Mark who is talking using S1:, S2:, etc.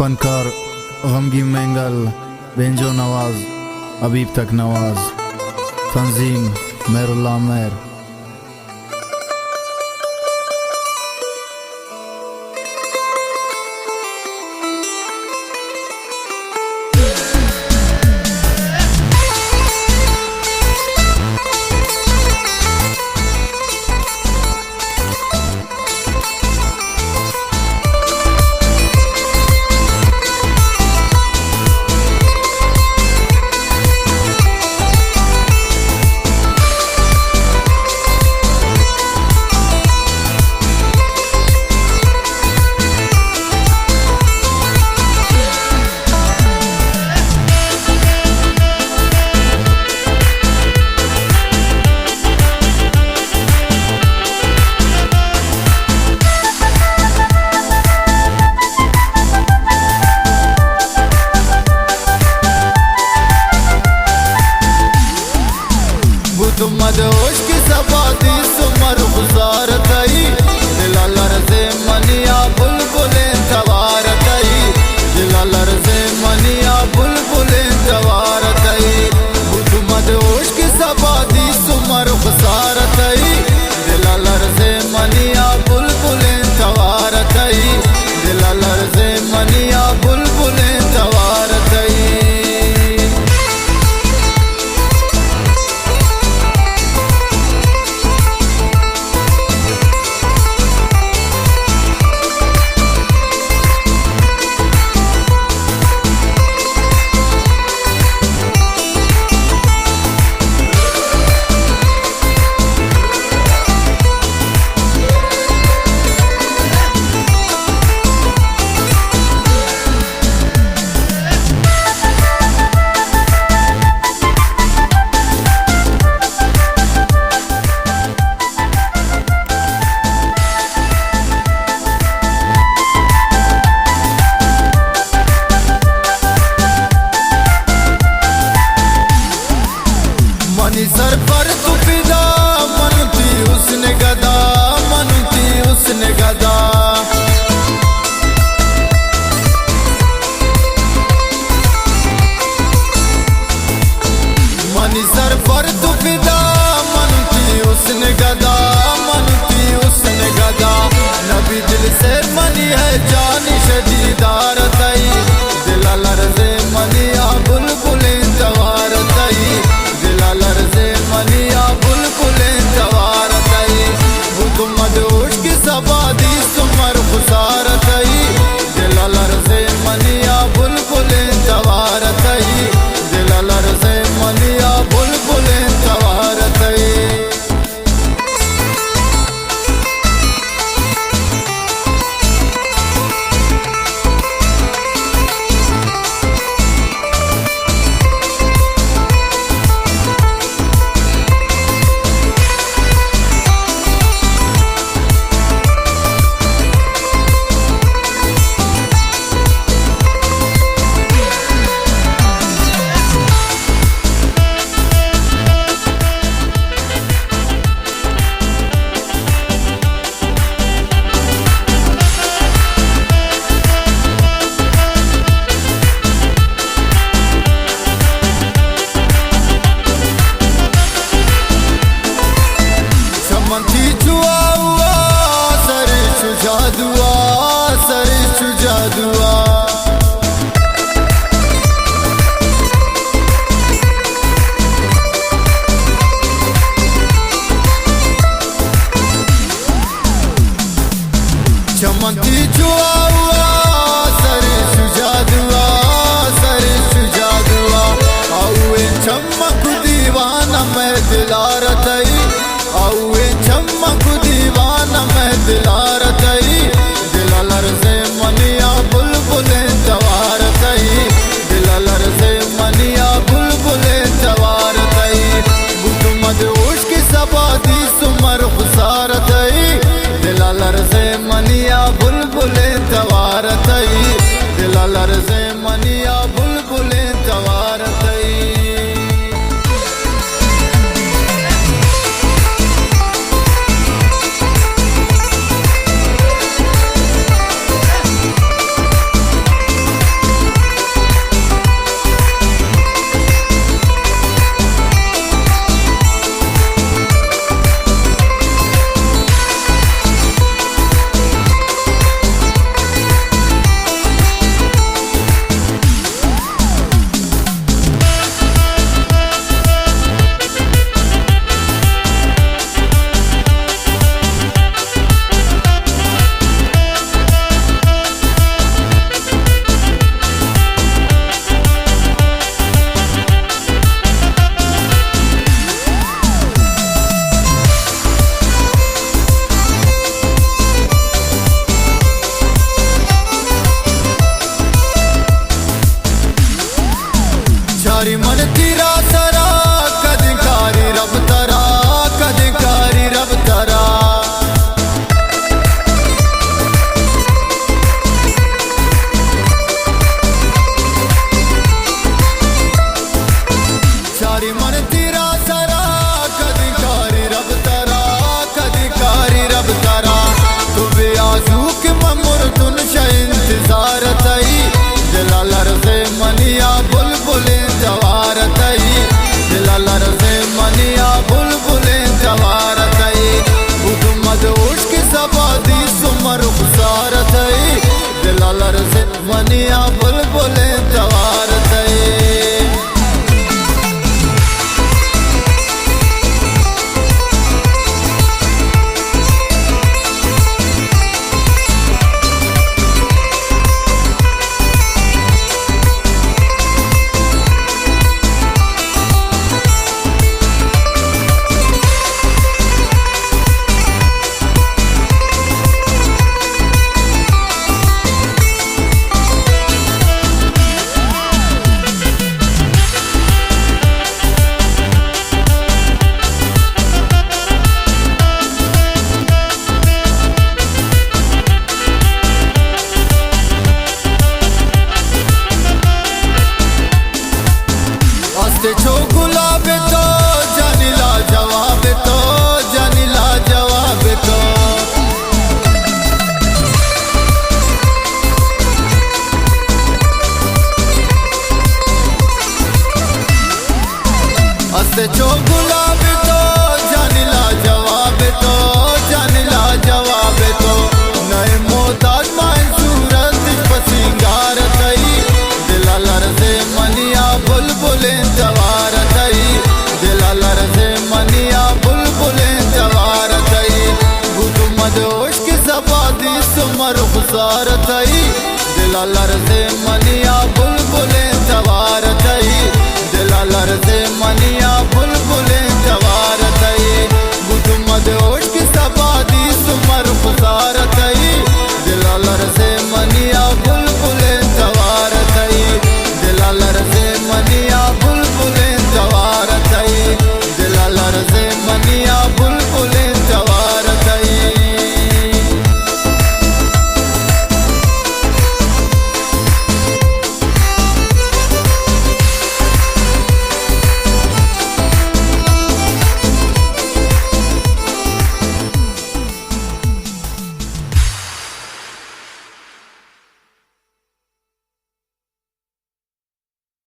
S1: फनकार गमगीन mengal banjo Nawaz अबीब तक नवाज तंजीम मेरुल्ला मेर।
S2: मदोश की सबादी सुमर गुजार तई दिला लरज़े मनिया बुलबुले तवार तई दिला लरज़े मनिया बुलबुले तवार तई मदोश की सबादी सुमर गुजार तई दिला लरज़े मनिया बुलबुले तवार तई दिला लरज़े मनिया बुलबुले तवार तई। सर पर तू फिदा मनती उसने गदा मनती उसने गदा मनी सर पर तू फिदा मनती उसने गदा मनती उसने गदा नबी दिल से मनी है जानी शदीदार तई दिला लरज़े मनिया बुलबुले तवार तई दिला लरज़े मनिया बुलबुले तवार तई मदोश की सबादी सुमर गुजार तई दिला लरज़े मनिया बुलबुले तवार तई दिला लरज़े मनिया बुलबुले तवार तई। चमकी जुआ सरे सुजा दुआ सरे सुजा दुआ आउए चमक दीवाना मैं दिलार तई आउए चमक दीवाना मैं दिलार तई दिला लरज़े मनिया बुलबुले तवार तई दिला लरज़े मनिया बुलबुले तवार तई मदोश की सबादी सुमर गुजार तई दिला लरज़े मनिया बुलबुले तवार तई दिला लरज़े मनिया बुलबुले तवार तई। मस्त चो गुलाब तो जानिला जवाब तो जानिला जवाब तो नए मोहताज माए सूरत पसिंगार तई दिला लरजे मनिया बुलबुले जवार तई दिला लरजे मनिया बुलबुले जवार तई गुदु मदोश की सबादी सुमर खुसार तई दिला लरजे मनिया